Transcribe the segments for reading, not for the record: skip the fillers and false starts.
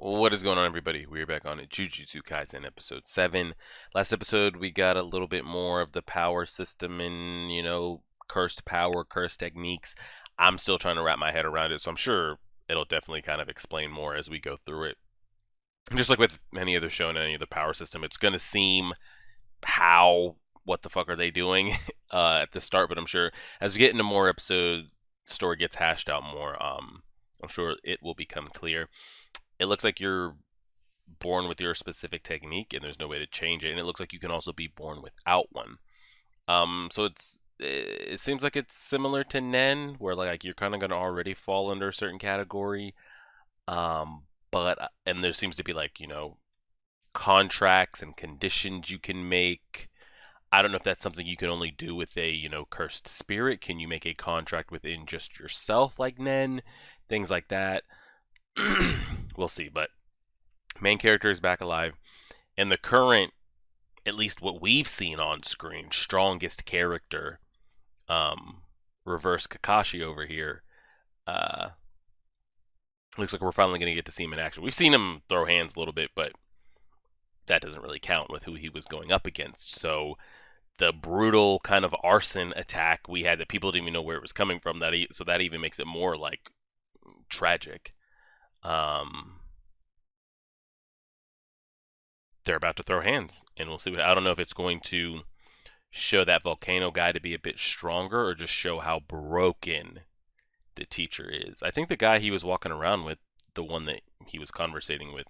What is going on, everybody? We're back on it. Jujutsu Kaisen episode 7. Last episode, we got a little bit more of the power system and, cursed power, cursed techniques. I'm still trying to wrap my head around it, so I'm sure it'll definitely kind of explain more as we go through it. Just like with any other show and any other power system, it's going to seem what the fuck are they doing at the start, but I'm sure as we get into more episodes, story gets hashed out more. I'm sure it will become clear. It looks like you're born with your specific technique and there's no way to change it, and it looks like you can also be born without one. So it seems like it's similar to Nen, where like you're kind of gonna already fall under a certain category. But and there seems to be like contracts and conditions you can make. I don't know if that's something you can only do with a cursed spirit. Can you make a contract within just yourself like Nen? Things like that. We'll see, but main character is back alive, and the current, at least what we've seen on screen, strongest character, reverse Kakashi over here. Uh, Looks like we're finally going to get to see him in action. We've seen him throw hands a little bit, but that doesn't really count with who he was going up against. So the brutal kind of arson attack we had that people didn't even know where it was coming from. So that even makes it more like tragic. They're about to throw hands, and we'll see what. I don't know if it's going to show that volcano guy to be a bit stronger or just show how broken the teacher is. I think the guy he was walking around with, the one that he was conversating with,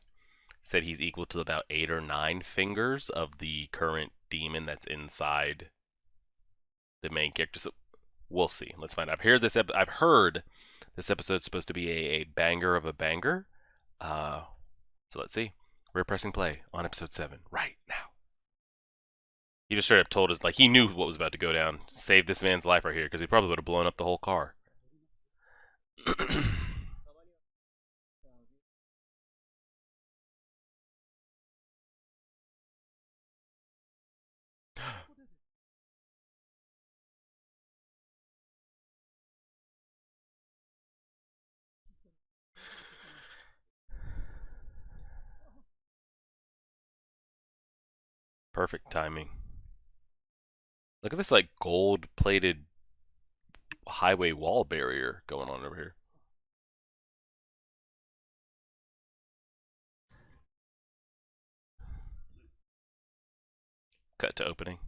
said he's equal to about 8 or 9 fingers of the current demon that's inside the main character. So we'll see. Let's find out. I've heard this episode's supposed to be a banger of a banger. So let's see. We're pressing play on episode 7 right now. He just straight up told us, like, he knew what was about to go down. Save this man's life right here, because he probably would have blown up the whole car. Perfect timing. Look at this, like, gold-plated highway wall barrier going on over here. Cut to opening.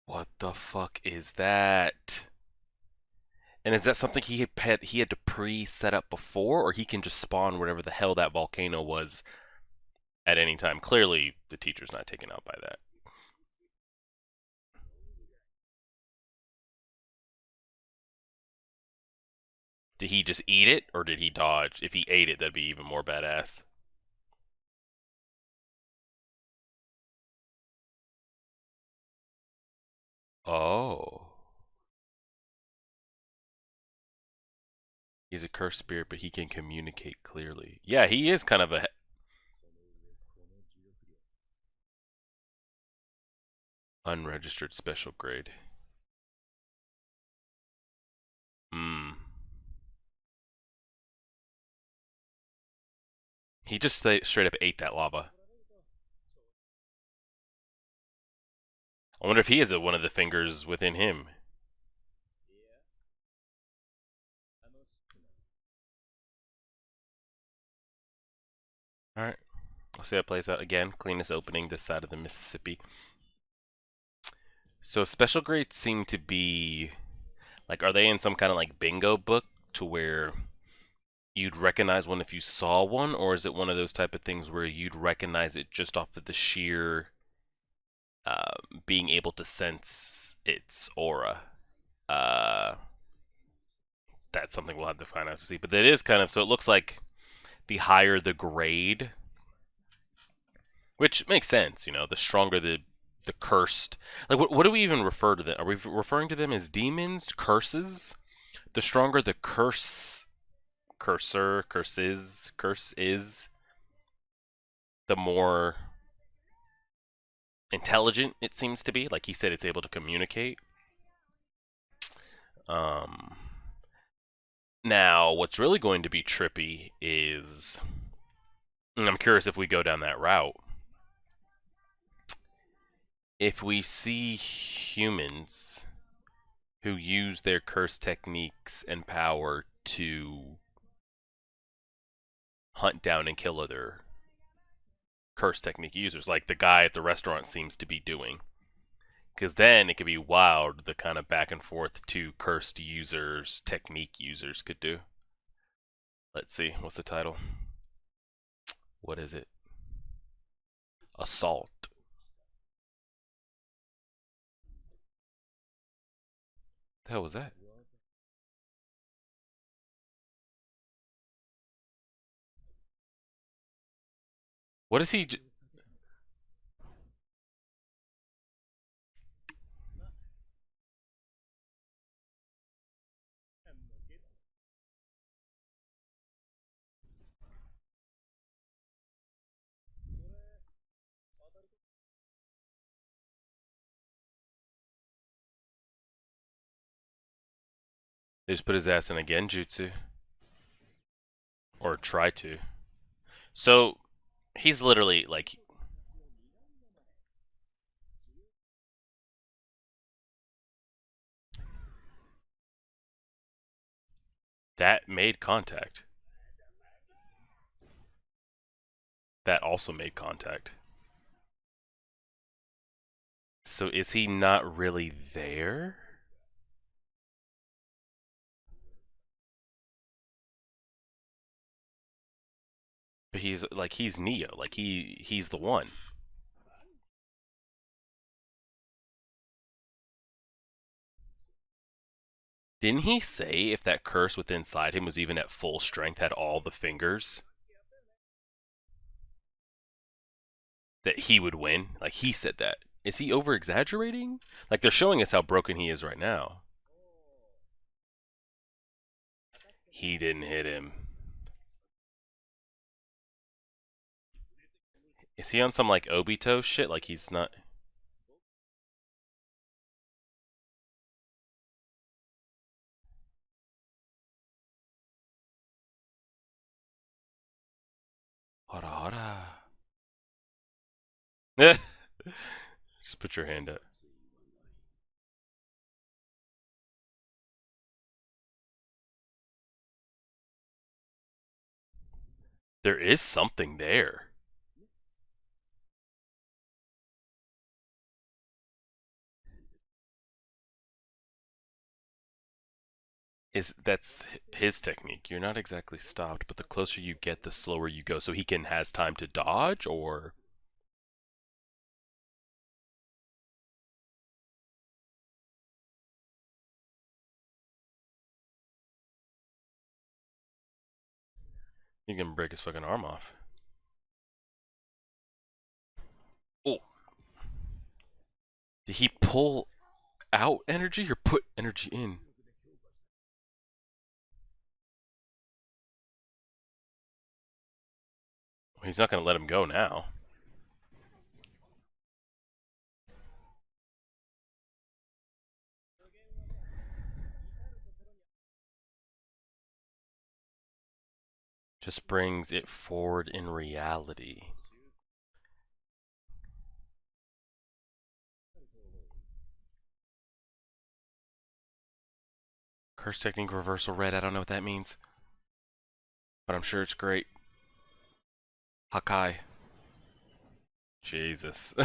What the fuck is that? And is that something he had to pre-set up before, or he can just spawn whatever the hell that volcano was at any time? Clearly, the teacher's not taken out by that. Did he just eat it, or did he dodge? If he ate it, that'd be even more badass. Oh. He's a cursed spirit, but he can communicate clearly. Yeah, he is kind of a unregistered special grade. Hmm. He just straight up ate that lava. I wonder if he has one of the fingers within him. Alright. We'll see how it plays out. Again, cleanest opening this side of the Mississippi. So special grades seem to be like, are they in some kind of like bingo book to where you'd recognize one if you saw one, or is it one of those type of things where you'd recognize it just off of the sheer being able to sense its aura? Uh, that's something we'll have to find out to see. But that is kind of, so it looks like the higher the grade, which makes sense. The stronger the cursed. Like, what do we even refer to them? Are we referring to them as demons, curses? The stronger the curse is, the more. intelligent. It seems to be like he said, it's able to communicate. Um, Now, what's really going to be trippy is, and I'm curious if we go down that route, if we see humans who use their curse techniques and power to hunt down and kill other curse technique users, like the guy at the restaurant seems to be doing. Because then it could be wild the kind of back and forth two cursed users, technique users could do. Let's see, what's the title? What is it? Assault. The hell was that? What is he? They just put his ass in a genjutsu. Or try to. So, he's literally like. That made contact. That also made contact. So, is he not really there? But he's Neo. Like he's the one. Didn't he say if that curse within inside him was even at full strength, had all the fingers, that he would win? Like he said that. Is he over exaggerating? Like they're showing us how broken he is right now. He didn't hit him. Is he on some like Obito shit? Like he's not. Hara hara. Just put your hand up. There is something there. Is that's his technique. You're not exactly stopped, but the closer you get, the slower you go. So he can has time to dodge, or he can break his fucking arm off. Oh, did he pull out energy or put energy in? He's not gonna let him go now. Just brings it forward in reality. Curse technique reversal red. I don't know what that means, but I'm sure it's great. Hakai. Jesus.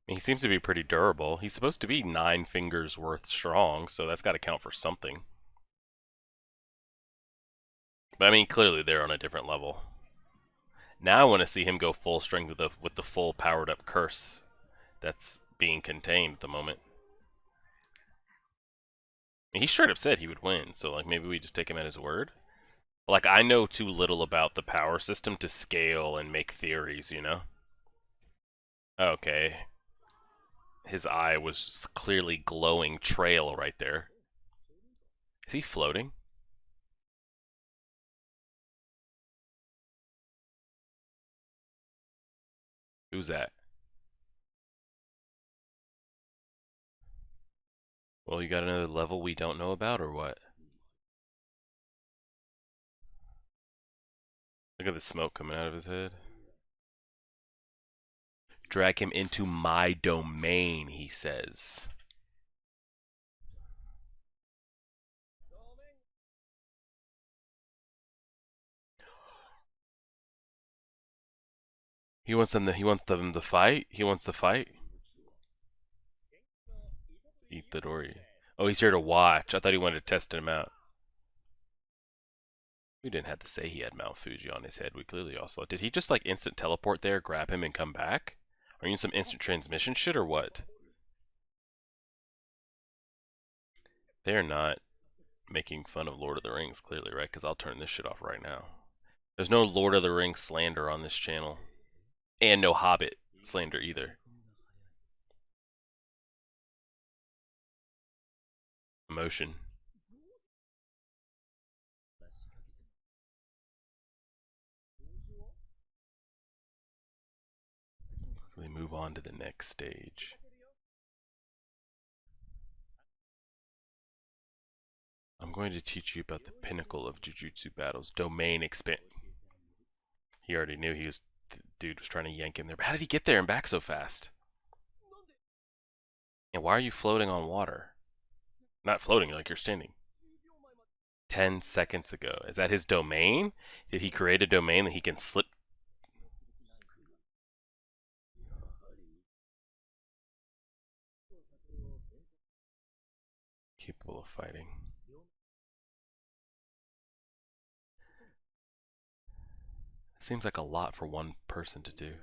He seems to be pretty durable. He's supposed to be 9 fingers worth strong, so that's got to count for something. But I mean, clearly they're on a different level. Now I want to see him go full strength with the full powered up curse that's being contained at the moment. He straight up said he would win, so like maybe we just take him at his word. Like I know too little about the power system to scale and make theories, you know? Okay. His eye was clearly glowing trail right there. Is he floating? Who's that? Well, you got another level we don't know about, or what? Look at the smoke coming out of his head. Drag him into my domain, he says. He wants them to fight? He wants to fight? Itadori. Oh, he's here to watch. I thought he wanted to test him out. We didn't have to say he had Mount Fuji on his head. We clearly also did. He just like instant teleport there, grab him, and come back? Are you in some instant transmission shit or what? They're not making fun of Lord of the Rings, clearly, right? Because I'll turn this shit off right now. There's no Lord of the Rings slander on this channel, and no Hobbit slander either. Emotion. We move on to the next stage. I'm going to teach you about the pinnacle of Jujutsu battles, domain expand. He already knew dude was trying to yank him there. But how did he get there and back so fast? And why are you floating on water? Not floating, like you're standing. 10 seconds ago. Is that his domain? Did he create a domain that he can slip? Capable of fighting. It seems like a lot for one person to do.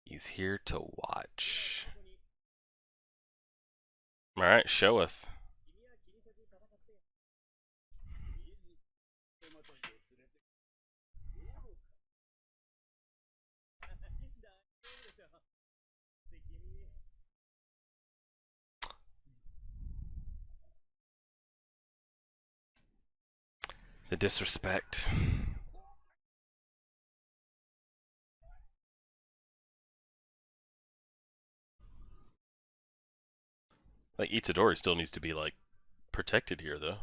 He's here to watch. Alright, show us. The disrespect. Like, Itadori still needs to be, like, protected here, though.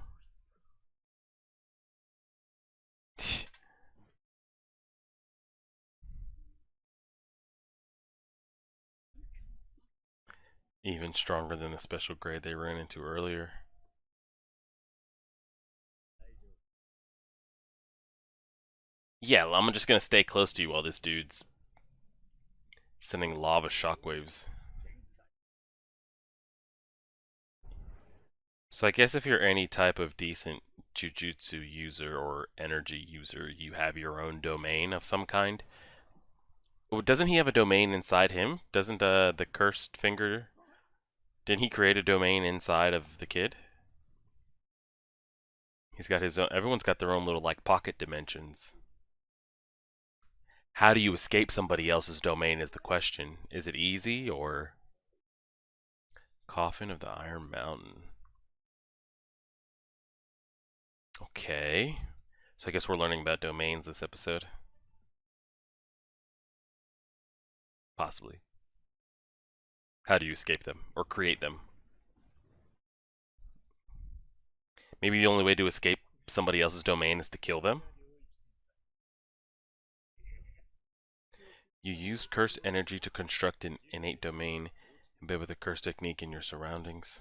Even stronger than the special grade they ran into earlier. Yeah, I'm just gonna stay close to you while this dude's sending lava shockwaves. So I guess if you're any type of decent jujutsu user or energy user, you have your own domain of some kind. Oh, doesn't he have a domain inside him? Doesn't the cursed finger? Didn't he create a domain inside of the kid? He's got his own. Everyone's got their own little like pocket dimensions. How do you escape somebody else's domain is the question. Is it easy or Coffin of the Iron Mountain? Okay. So I guess we're learning about domains this episode. Possibly. How do you escape them or create them? Maybe the only way to escape somebody else's domain is to kill them? You used cursed energy to construct an innate domain embedded with a curse technique in your surroundings.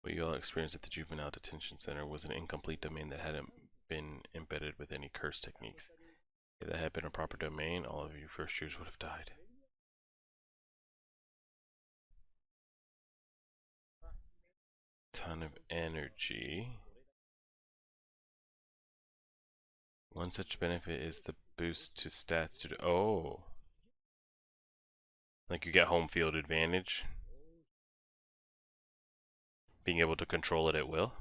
What you all experienced at the juvenile detention center was an incomplete domain that hadn't been embedded with any curse techniques. If that had been a proper domain, all of you first years would have died. Ton of energy. One such benefit is the boost to stats to oh. Like you get home field advantage. Being able to control it at will.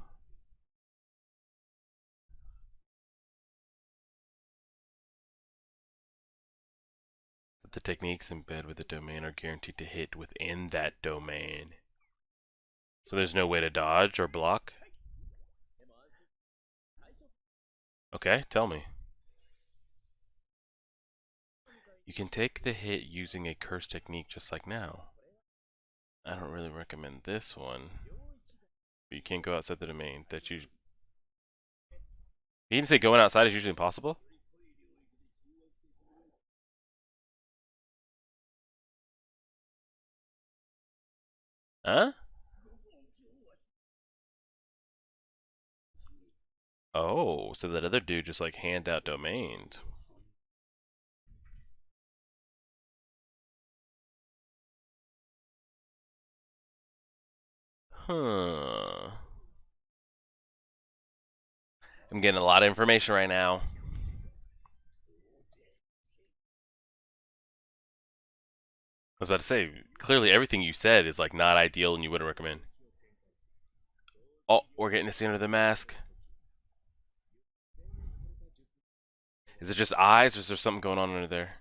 The techniques embedded with the domain are guaranteed to hit within that domain. So there's no way to dodge or block? Okay, tell me. You can take the hit using a curse technique just like now. I don't really recommend this one. But you can't go outside the domain. That you didn't say going outside is usually impossible? Huh? Oh, so that other dude just like hand out domains. Huh. I'm getting a lot of information right now. I was about to say, clearly everything you said is like not ideal and you wouldn't recommend. Oh, we're getting to see under the mask. Is it just eyes or is there something going on under there?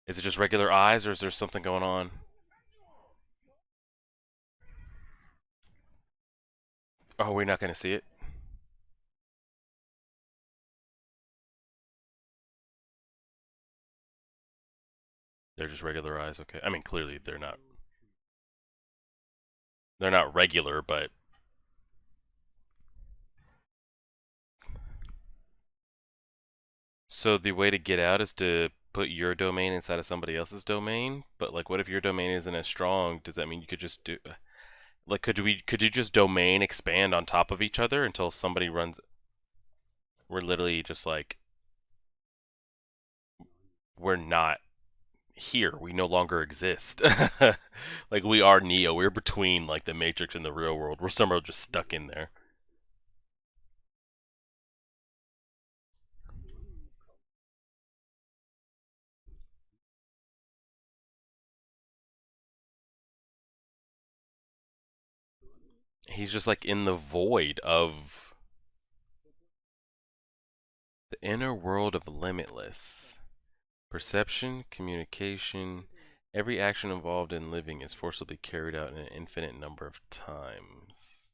Is it just regular eyes or is there something going on? Oh, we're not going to see it? They're just regular eyes, okay. I mean, clearly they're not. They're not regular, but so the way to get out is to put your domain inside of somebody else's domain. But like, what if your domain isn't as strong? Does that mean you could just do like could you just domain expand on top of each other until somebody runs? We're literally just like we're not here. We no longer exist. Like we are Neo. We're between like the Matrix and the real world. We're somehow just stuck in there. He's just like in the void of the inner world of limitless. Perception, communication, every action involved in living is forcibly carried out in an infinite number of times.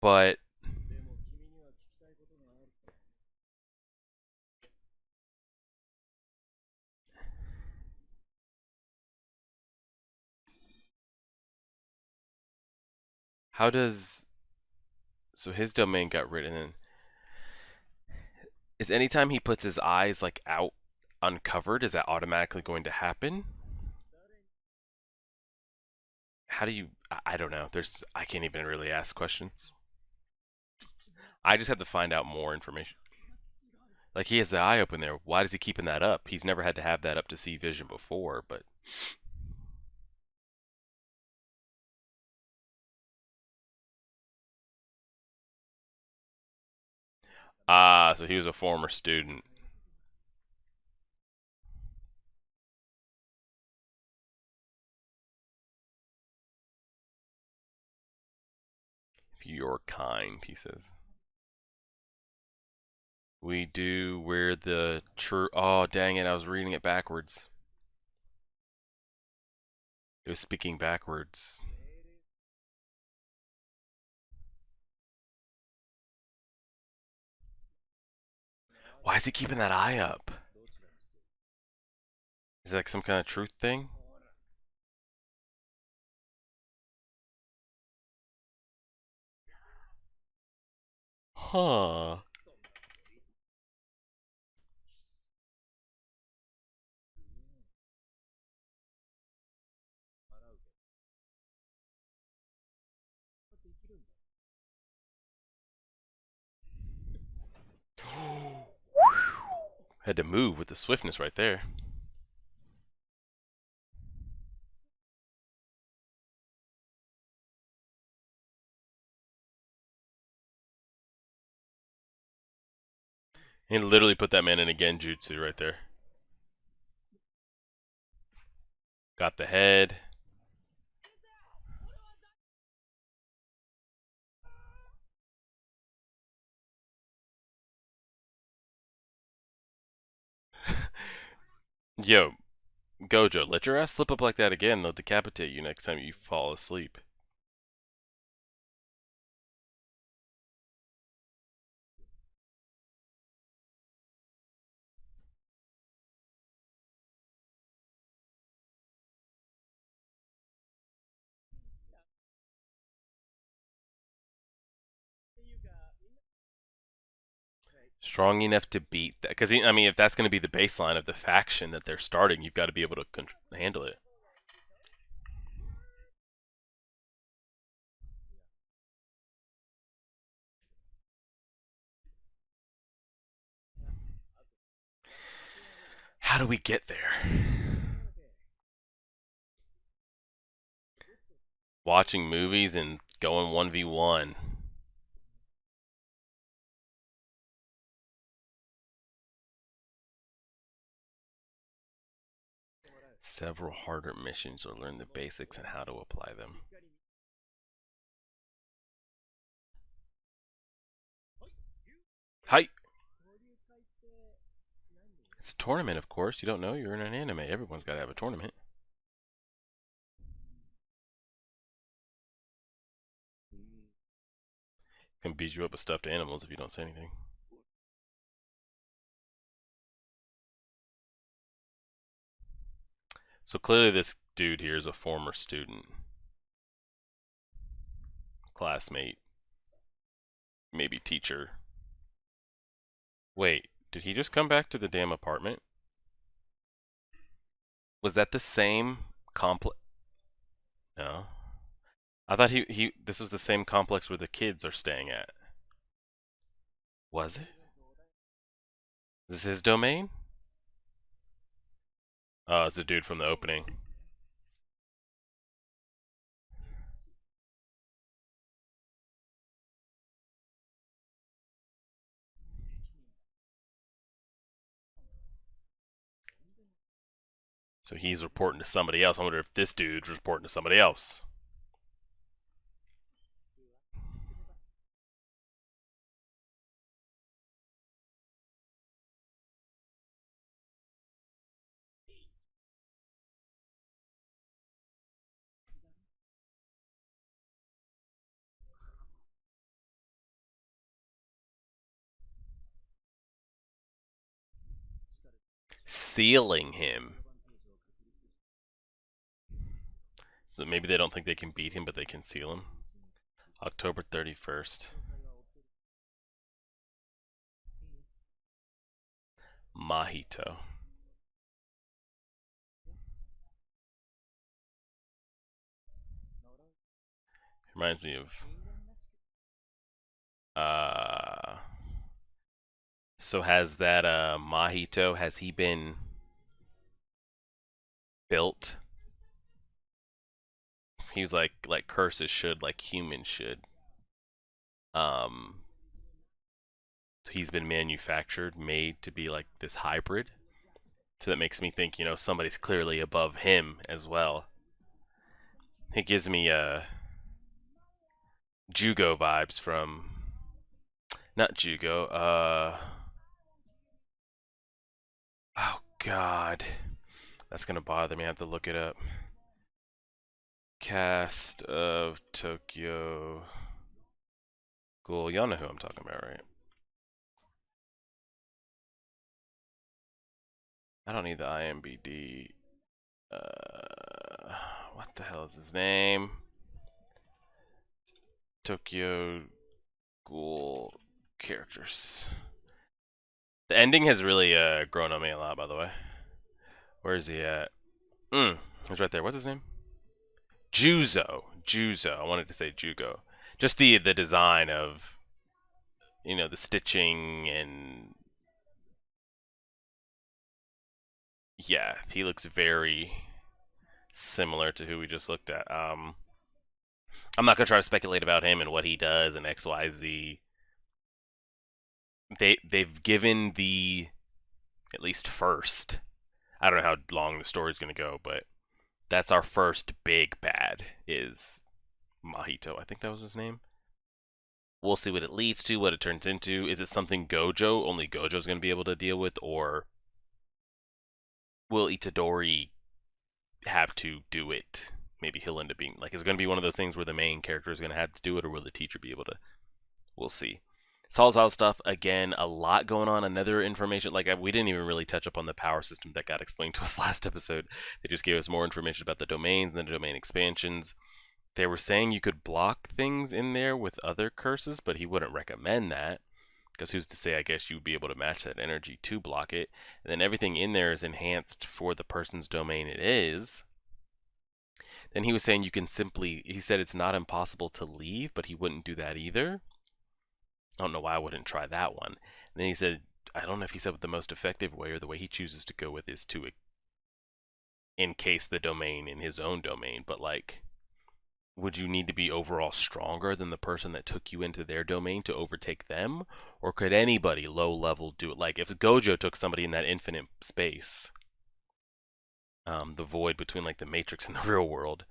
But how does so his domain got written in? Is anytime he puts his eyes like out uncovered, is that automatically going to happen? How do you? I don't know. I can't even really ask questions. I just have to find out more information. Like he has the eye open there. Why is he keeping that up? He's never had to have that up to see vision before, but so he was a former student. If you're kind, he says. We do where the true. Oh, dang it! I was reading it backwards. It was speaking backwards. Why is he keeping that eye up? Is it like some kind of truth thing? Huh. Had to move with the swiftness right there. He literally put that man in a genjutsu right there. Got the head. Yo, Gojo, let your ass slip up like that again. They'll decapitate you next time you fall asleep. Strong enough to beat that. Because, I mean, if that's going to be the baseline of the faction that they're starting, you've got to be able to handle it. How do we get there? Watching movies and going 1v1. Several harder missions or learn the basics and how to apply them. Hi! It's a tournament, of course. You don't know? You're in an anime. Everyone's got to have a tournament. Can beat you up with stuffed animals if you don't say anything. So clearly this dude here is a former student. Classmate. Maybe teacher. Wait, did he just come back to the damn apartment? Was that the same complex? No. I thought he this was the same complex where the kids are staying at. Was it? Is this his domain? Oh, it's a dude from the opening. So he's reporting to somebody else. I wonder if this dude's reporting to somebody else. Sealing him. So maybe they don't think they can beat him, but they can seal him. October 31st. Mahito. Reminds me of. Uh. So has that Mahito? Has he been built? He was like curses should, like humans should. Um. He's been manufactured, made to be like this hybrid. So that makes me think, somebody's clearly above him as well. It gives me Jugo vibes from not Jugo. Oh God, that's gonna bother me. I have to look it up. Cast of Tokyo Ghoul. Y'all know who I'm talking about, right? I don't need the IMBD. What the hell is his name? Tokyo Ghoul characters. The ending has really grown on me a lot, by the way. Where is he at? He's right there. What's his name? Juzo. I wanted to say Jugo. Just the design of the stitching and yeah, he looks very similar to who we just looked at. I'm not gonna try to speculate about him and what he does and X Y Z. They've given the at least first. I don't know how long the story's gonna go, but that's our first big bad is Mahito. I think that was his name. We'll see what it leads to, what it turns into. Is it something Gojo only Gojo's going to be able to deal with, or will Itadori have to do it? Maybe he'll end up being like, is it going to be one of those things where the main character is going to have to do it, or will the teacher be able to? We'll see. Solid stuff. Again, a lot going on. Another information, like we didn't even really touch up on the power system that got explained to us last episode. They just gave us more information about the domains and the domain expansions. They were saying you could block things in there with other curses, but he wouldn't recommend that. Because who's to say, I guess you would be able to match that energy to block it. And then everything in there is enhanced for the person's domain it is. Then he was saying you can simply, he said it's not impossible to leave, but he wouldn't do that either. I don't know why I wouldn't try that one. And then he said, I don't know if he said what the most effective way or the way he chooses to go with is to encase the domain in his own domain, but like, would you need to be overall stronger than the person that took you into their domain to overtake them? Or could anybody low level do it? Like if Gojo took somebody in that infinite space, the void between like the Matrix and the real world,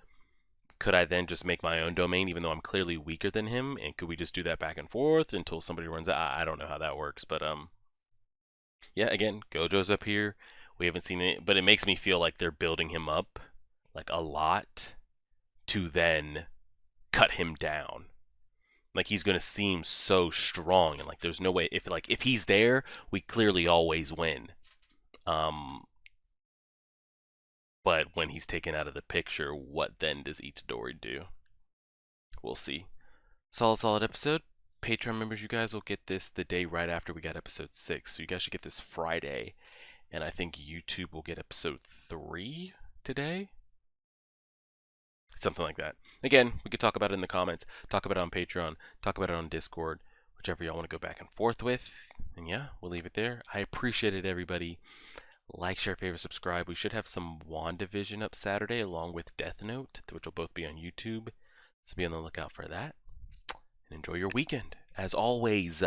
could I then just make my own domain even though I'm clearly weaker than him? And could we just do that back and forth until somebody runs out? I don't know how that works, but yeah, again, Gojo's up here. We haven't seen it, but it makes me feel like they're building him up like a lot to then cut him down. Like he's gonna seem so strong, and like there's no way if he's there, we clearly always win. But when he's taken out of the picture, what then does Itadori do? We'll see. Solid episode. Patreon members, you guys will get this the day right after we got episode 6. So you guys should get this Friday. And I think YouTube will get episode 3 today. Something like that. Again, we could talk about it in the comments, talk about it on Patreon, talk about it on Discord, whichever y'all want to go back and forth with. And yeah, we'll leave it there. I appreciate it, everybody. Like, share, favorite, subscribe. We should have some WandaVision up Saturday along with Death Note, which will both be on YouTube. So be on the lookout for that. And enjoy your weekend. As always.